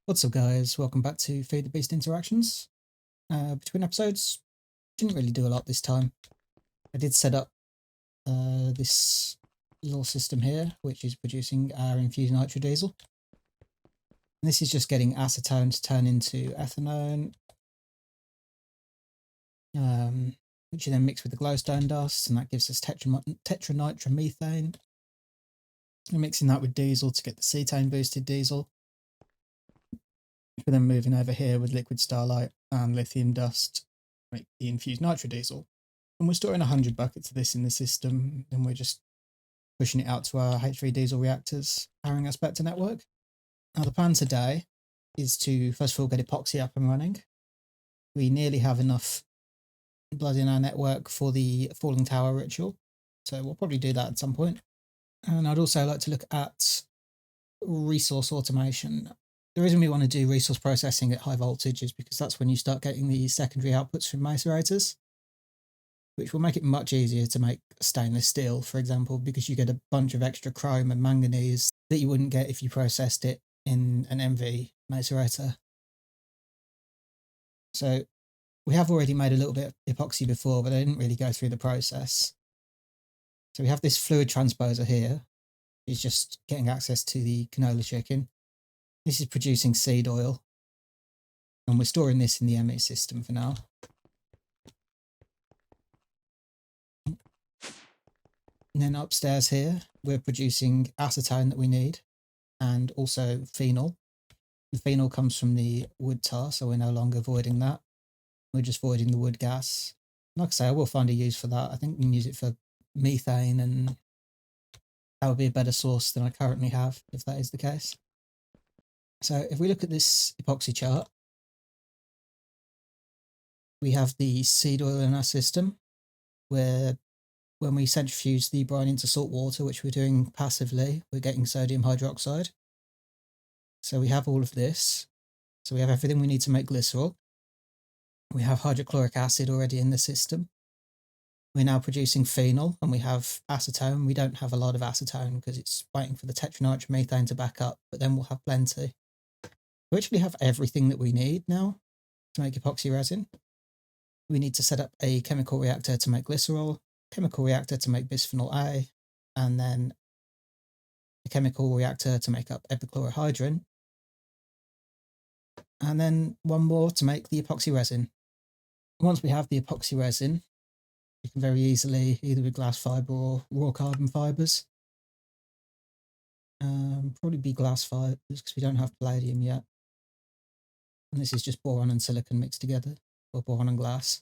What's up guys, welcome back to Feed the Beast Interactions. Between episodes, didn't really do a lot this time. I did set up this little system here, which is producing our infused nitrodiesel. And this is just getting acetone to turn into ethanone, which you then mix with the glowstone dust, and that gives us tetranitromethane. And mixing that with diesel to get the cetane boosted diesel. We're then moving over here with liquid starlight and lithium dust to make the infused nitrodiesel. And we're storing 100 buckets of this in the system, and we're just pushing it out to our H3 diesel reactors, powering our Spectre network. Now the plan today is to first of all get Epoxy up and running. We nearly have enough blood in our network for the Falling Tower ritual, so we'll probably do that at some point. And I'd also like to look at resource automation. The reason we want to do resource processing at high voltage is because that's when you start getting the secondary outputs from macerators, which will make it much easier to make stainless steel, for example, because you get a bunch of extra chrome and manganese that you wouldn't get if you processed it in an MV macerator. So we have already made a little bit of epoxy before, but I didn't really go through the process. So we have this fluid transposer here. It's just getting access to the canola chicken. This is producing seed oil, and we're storing this in the ME system for now. And then upstairs here, we're producing acetone that we need, and also phenol. The phenol comes from the wood tar, so we're no longer voiding that. We're just voiding the wood gas. Like I say, I will find a use for that. I think we can use it for methane, and that would be a better source than I currently have, if that is the case. So if we look at this epoxy chart, we have the seed oil in our system, where when we centrifuge the brine into salt water, which we're doing passively, we're getting sodium hydroxide. So we have all of this. So we have everything we need to make glycerol. We have hydrochloric acid already in the system. We're now producing phenol, and we have acetone. We don't have a lot of acetone because it's waiting for the tetranitromethane to back up, but then we'll have plenty. We actually have everything that we need now to make epoxy resin. We need to set up a chemical reactor to make glycerol, chemical reactor to make bisphenol A, and then a chemical reactor to make up epichlorohydrin, and then one more to make the epoxy resin. Once we have the epoxy resin, we can very easily, either with glass fibre or raw carbon fibres, probably be glass fibres because we don't have palladium yet. And this is just boron and silicon mixed together, or boron and glass.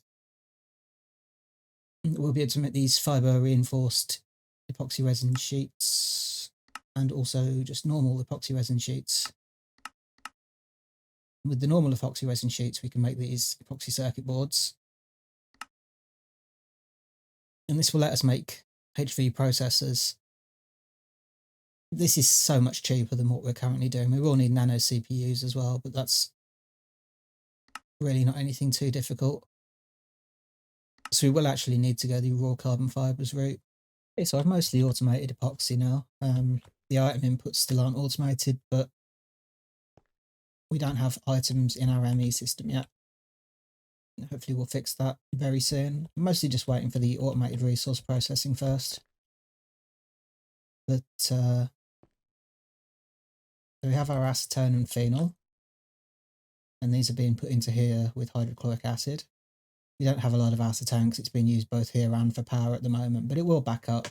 We'll be able to make these fibre reinforced epoxy resin sheets, and also just normal epoxy resin sheets. With the normal epoxy resin sheets, we can make these epoxy circuit boards. And this will let us make HV processors. This is so much cheaper than what we're currently doing. We will need nano CPUs as well, but that's really not anything too difficult. So we will actually need to go the raw carbon fibres route. Okay, so I've mostly automated epoxy now. The item inputs still aren't automated, but we don't have items in our ME system yet. Hopefully we'll fix that very soon. I'm mostly just waiting for the automated resource processing first. But so we have our acetone and phenol, and these are being put into here with hydrochloric acid. We don't have a lot of acetone because it's being used both here and for power at the moment, but it will back up.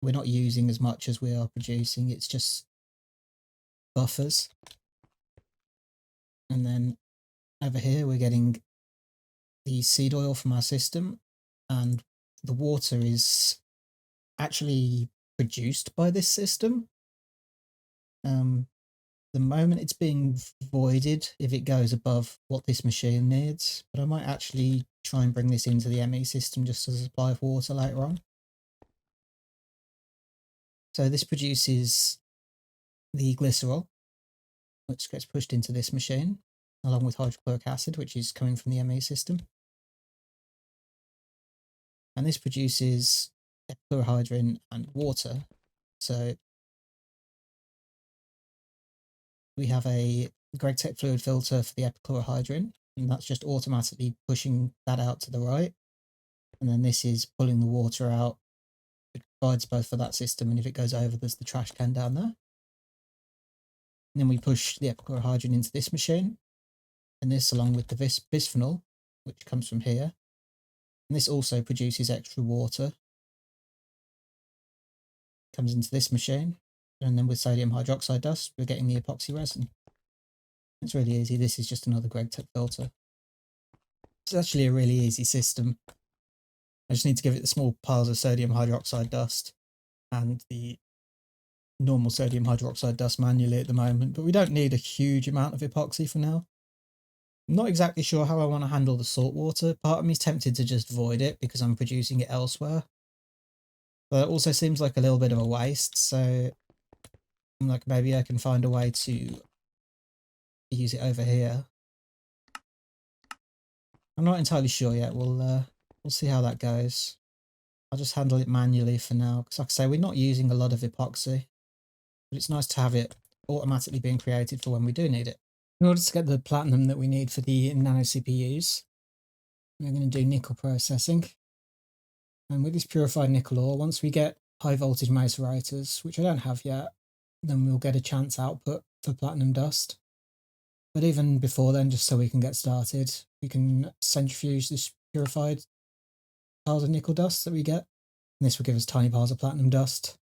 We're not using as much as we are producing, it's just buffers. And then over here we're getting the seed oil from our system, and the water is actually produced by this system. The moment it's being voided if it goes above what this machine needs, but I might actually try and bring this into the ME system just as a supply of water later on. So this produces the glycerol, which gets pushed into this machine, along with hydrochloric acid, which is coming from the ME system. And this produces epichlorohydrin and water. So we have a the Greg Tech fluid filter for the epichlorohydrin, and that's just automatically pushing that out to the right. And then this is pulling the water out. It provides both for that system, and if it goes over, there's the trash can down there. And then we push the epichlorohydrin into this machine, and this along with the bisphenol, which comes from here. And this also produces extra water. Comes into this machine, and then with sodium hydroxide dust, we're getting the epoxy resin. It's really easy. This is just another Greg Tech filter. It's actually a really easy system. I just need to give it the small piles of sodium hydroxide dust and the normal sodium hydroxide dust manually at the moment, but we don't need a huge amount of epoxy for now. I'm not exactly sure how I want to handle the salt water. Part of me is tempted to just void it because I'm producing it elsewhere. But it also seems like a little bit of a waste, so I'm like, maybe I can find a way to use it over here. I'm not entirely sure yet. We'll see how that goes. I'll just handle it manually for now, because like I say, we're not using a lot of epoxy, but it's nice to have it automatically being created for when we do need it. In order to get the platinum that we need for the nano CPUs, we're going to do nickel processing. And with this purified nickel ore, once we get high voltage macerators, which I don't have yet, then we'll get a chance output for platinum dust. But even before then, just so we can get started, we can centrifuge this purified piles of nickel dust that we get. And this will give us tiny piles of platinum dust.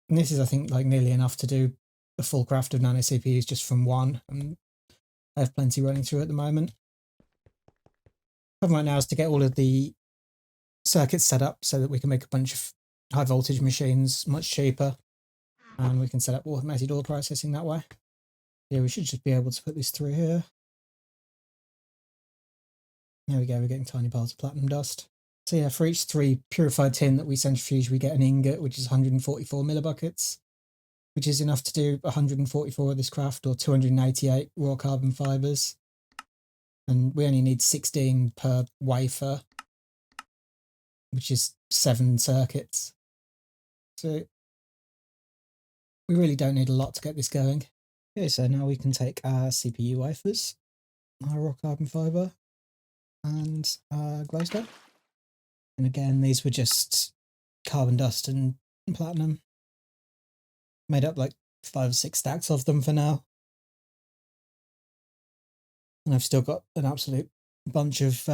And this is, I think, like nearly enough to do a full craft of nano CPUs just from one. And I have plenty running through at the moment. The problem right now is to get all of the circuits set up so that we can make a bunch of high voltage machines much cheaper. And we can set up automated ore processing that way. Yeah, we should just be able to put this through here. There we go, we're getting tiny piles of platinum dust. So yeah, for each 3 purified tin that we centrifuge, we get an ingot, which is 144 millibuckets, which is enough to do 144 of this craft, or 288 raw carbon fibres. And we only need 16 per wafer, which is 7 circuits. So we really don't need a lot to get this going. Okay, so now we can take our CPU wafers, our raw carbon fibre, and our glowstone. And again, these were just carbon dust and platinum. Made up like 5 or 6 stacks of them for now. And I've still got an absolute bunch of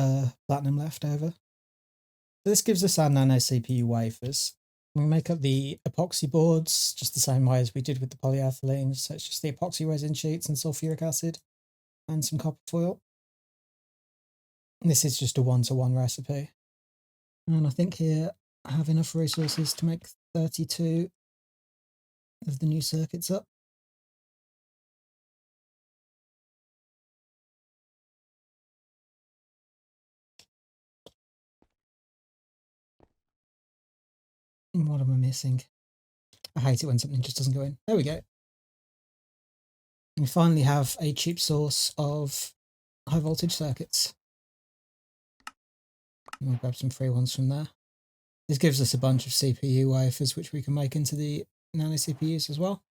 platinum left over. So this gives us our nano CPU wafers. We make up the epoxy boards just the same way as we did with the polyethylene. So it's just the epoxy resin sheets and sulfuric acid and some copper foil. And this is just a 1-to-1 recipe. And I think here I have enough resources to make 32 of the new circuits up. And what am I missing? I hate it when something just doesn't go in. There we go. And we finally have a cheap source of high voltage circuits. And we'll grab some free ones from there. This gives us a bunch of CPU wafers, which we can make into the nano CPUs as well.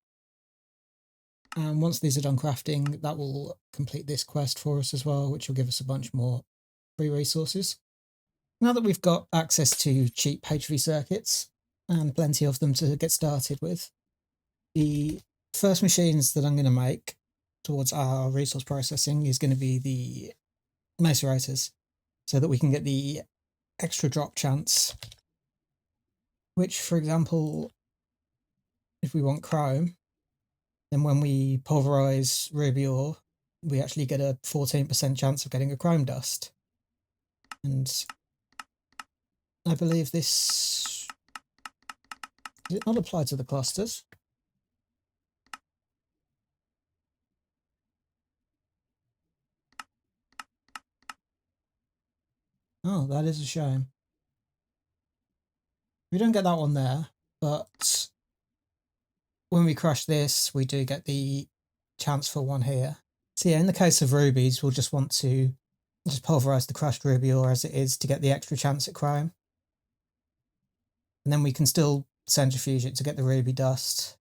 And once these are done crafting, that will complete this quest for us as well, which will give us a bunch more free resources. Now that we've got access to cheap HV circuits, and plenty of them to get started with, the first machines that I'm going to make towards our resource processing is going to be the macerators, so that we can get the extra drop chance, which, for example, if we want chrome, then when we pulverize ruby ore, we actually get a 14% chance of getting a chrome dust. And I believe this, does it not apply to the clusters? Oh, that is a shame. We don't get that one there, but when we crush this, we do get the chance for one here. So yeah, in the case of rubies, we'll just want to just pulverize the crushed ruby ore as it is to get the extra chance at chrome. And then we can still centrifuge it to get the ruby dust.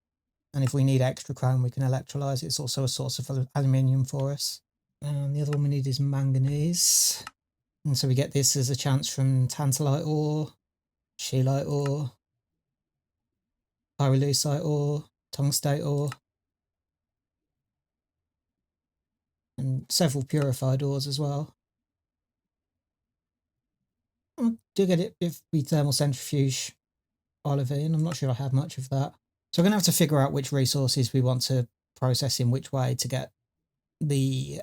And if we need extra chrome, we can electrolyse. It's also a source of aluminium for us. And the other one we need is manganese. And so we get this as a chance from tantalite ore, scheelite ore, pyrolusite ore, tungstate ore, and several purified ores as well. I do get it if we thermal centrifuge olivine. I'm not sure I have much of that. So we're going to have to figure out which resources we want to process in which way to get the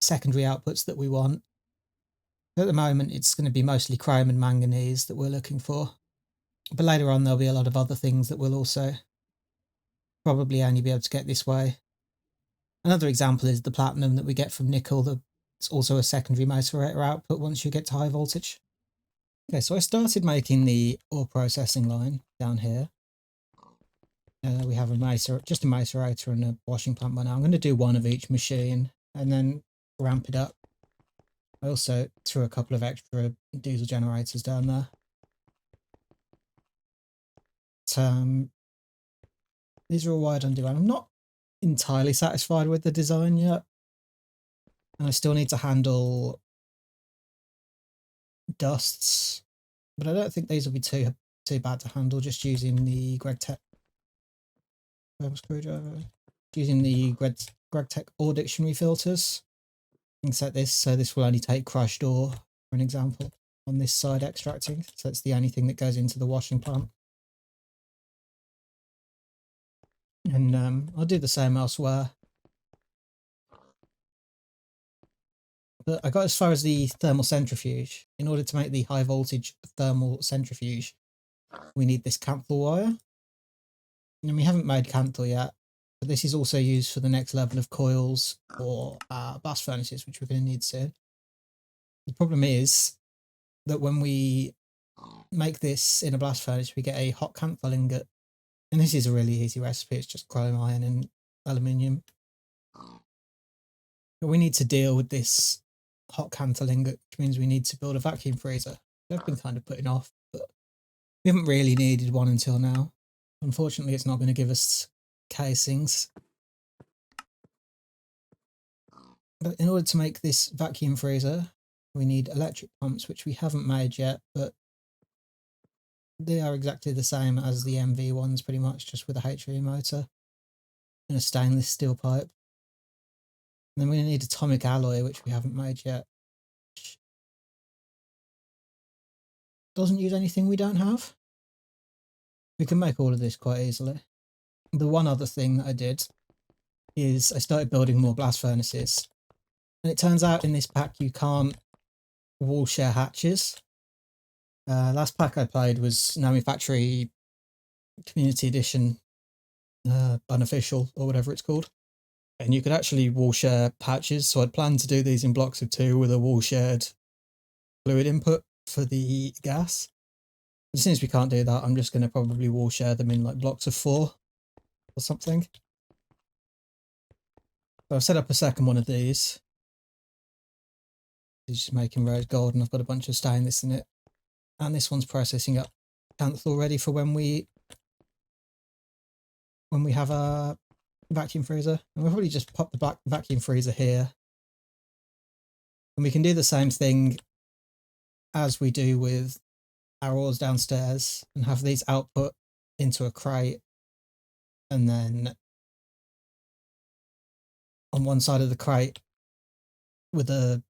secondary outputs that we want. At the moment, it's going to be mostly chrome and manganese that we're looking for. But later on, there'll be a lot of other things that we'll also probably only be able to get this way. Another example is the platinum that we get from nickel. That's also a secondary motivator output once you get to high voltage. Okay, so I started making the ore processing line down here. We have just a macerator and a washing plant by now. I'm going to do one of each machine and then ramp it up. I also threw a couple of extra diesel generators down there. These are all wired on divan. I'm not entirely satisfied with the design yet. And I still need to handle dusts. But I don't think these will be too bad to handle just using the GregTech screwdriver. Using the GregTech ore dictionary filters. You can set this so this will only take crushed ore, for an example, on this side extracting. So it's the only thing that goes into the washing plant. And I'll do the same elsewhere. But I got as far as the thermal centrifuge. In order to make the high voltage thermal centrifuge, we need this canthal wire. And we haven't made canthal yet, but this is also used for the next level of coils or blast furnaces, which we're going to need soon. The problem is that when we make this in a blast furnace, we get a hot canthal ingot. And this is a really easy recipe. It's just chrome, iron and aluminium. But we need to deal with this hot canthal ingot, which means we need to build a vacuum freezer. I've been kind of putting off, but we haven't really needed one until now. Unfortunately, it's not going to give us casings. But in order to make this vacuum freezer, we need electric pumps, which we haven't made yet, but they are exactly the same as the MV ones, pretty much, just with a HV motor and a stainless steel pipe. And then we need atomic alloy, which we haven't made yet. Which doesn't use anything we don't have. We can make all of this quite easily. The one other thing that I did is I started building more blast furnaces. And it turns out in this pack you can't wall share hatches. Last pack I played was Nami Factory Community Edition Unofficial, or whatever it's called. And you could actually wall share hatches, so I'd planned to do these in blocks of 2 with a wall shared fluid input for the gas. As soon as we can't do that, I'm just going to probably wall share them in like blocks of 4 or something. So I've set up a second one of these. It's just making rose gold, and I've got a bunch of stainless in it. And this one's processing up canthal ready for when we have a vacuum freezer. And we'll probably just pop the vacuum freezer here. And we can do the same thing as we do with our ores downstairs and have these output into a crate. And then on one side of the crate with a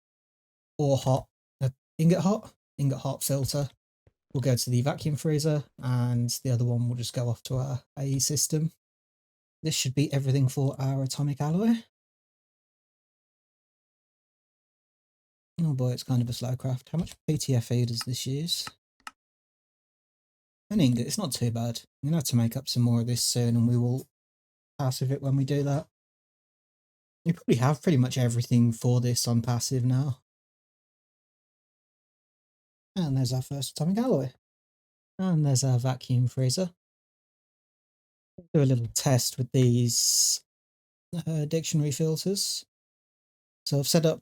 ingot hot filter will go to the vacuum freezer, and the other one will just go off to our AE system. This should be everything for our atomic alloy. Oh boy, it's kind of a slow craft. How much PTFE does this use? An ingot, it's not too bad. I'm going to have to make up some more of this soon, and we will passive it when we do that. You probably have pretty much everything for this on passive now. And there's our first atomic alloy. And there's our vacuum freezer. Do a little test with these dictionary filters. So I've set up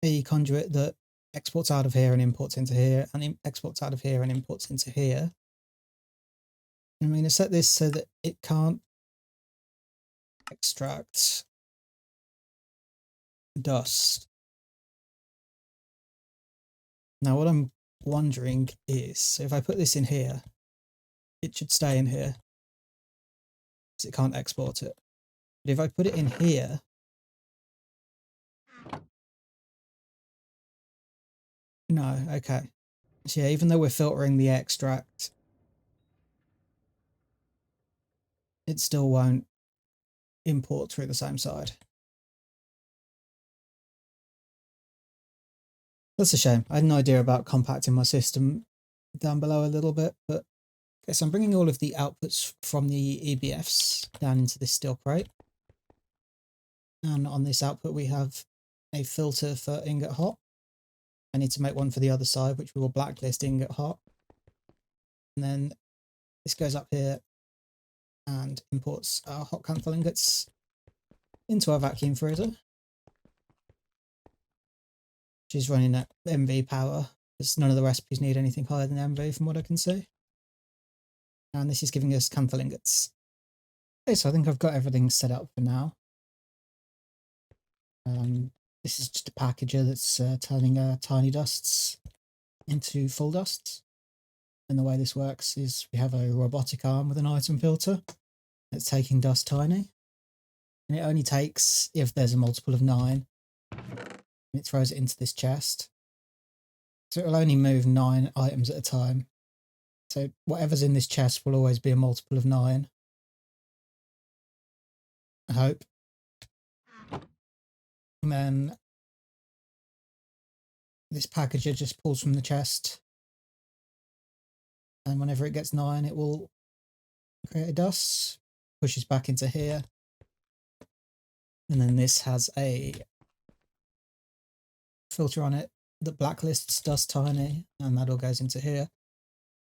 a conduit that exports out of here and imports into here, and exports out of here and imports into here. I'm going to set this so that it can't extract dust. Now what I'm wondering is, so if I put this in here, it should stay in here because it can't export it. But if I put it in here, no, okay. So yeah, even though we're filtering the extract, it still won't import through the same side. That's a shame. I had no idea about compacting my system down below a little bit, but okay, so I'm bringing all of the outputs from the EBFs down into this steel crate. And on this output, we have a filter for ingot hot. I need to make one for the other side, which we will blacklist ingot hot. And then this goes up here and imports our hot canthail ingots into our vacuum freezer, which is running at MV power, because none of the recipes need anything higher than MV from what I can see. And this is giving us canthail ingots. Okay, so I think I've got everything set up for now. This is just a packager that's turning tiny dusts into full dusts. And the way this works is we have a robotic arm with an item filter that's taking dust tiny. And it only takes, if there's a multiple of 9, it throws it into this chest. So it'll only move 9 items at a time. So whatever's in this chest will always be a multiple of 9. I hope. And then this packager just pulls from the chest. And whenever it gets 9, it will create a dust, pushes back into here. And then this has a filter on it that blacklists dust tiny, and that all goes into here.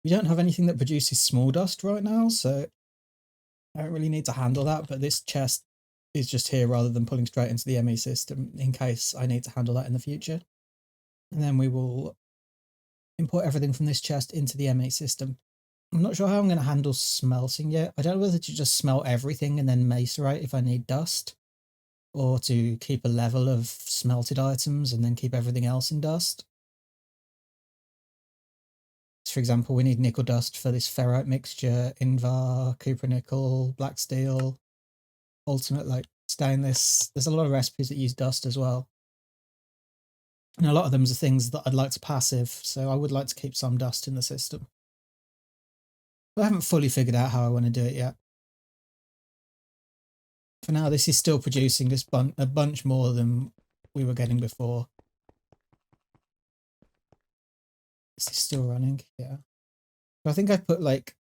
We don't have anything that produces small dust right now, so I don't really need to handle that, but this chest is just here rather than pulling straight into the ME system in case I need to handle that in the future. And then we will import everything from this chest into the ME system. I'm not sure how I'm going to handle smelting yet. I don't know whether to just smelt everything and then macerate if I need dust, or to keep a level of smelted items and then keep everything else in dust. For example, we need nickel dust for this ferrite mixture, Invar, Cooper nickel, black steel, ultimate like stainless. There's a lot of recipes that use dust as well. And a lot of them are things that I'd like to passive, so I would like to keep some dust in the system. But I haven't fully figured out how I want to do it yet. For now, this is still producing a bunch more than we were getting before. This is still running, yeah. So I think I put like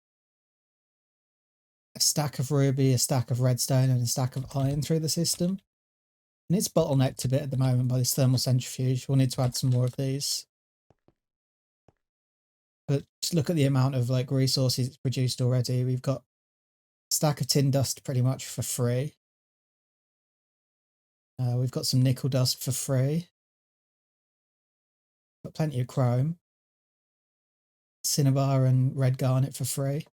a stack of ruby, a stack of redstone, and a stack of iron through the system. And it's bottlenecked a bit at the moment by this thermal centrifuge. We'll need to add some more of these. But just look at the amount of like resources it's produced already. We've got a stack of tin dust pretty much for free. We've got some nickel dust for free. Got plenty of chrome. Cinnabar and red garnet for free.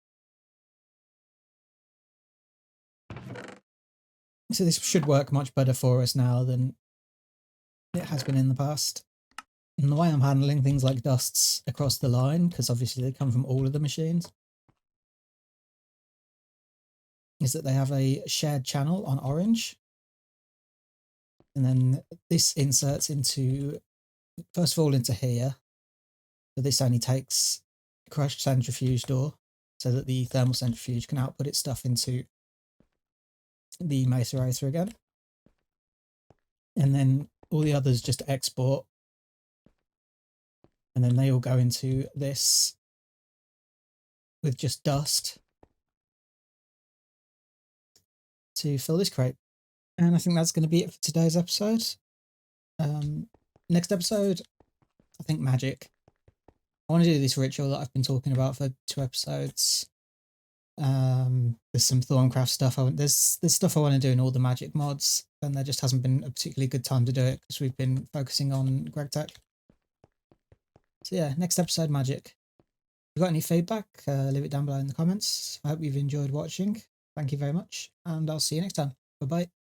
So this should work much better for us now than it has been in the past. And the way I'm handling things like dusts across the line, because obviously they come from all of the machines, is that they have a shared channel on orange. And then this inserts into, first of all, into here. So this only takes a crushed centrifuge door so that the thermal centrifuge can output its stuff into the macerator again. And then all the others just export. And then they all go into this with just dust to fill this crate. And I think that's going to be it for today's episode. Next episode, I think magic. I want to do this ritual that I've been talking about for 2 episodes. There's some Thorncraft stuff. There's stuff I want to do in all the magic mods, and there just hasn't been a particularly good time to do it because we've been focusing on GregTech. So yeah, next episode magic. you got any feedback, leave it down below in the comments. I hope you've enjoyed watching. Thank you very much, and I'll see you next time. Bye bye.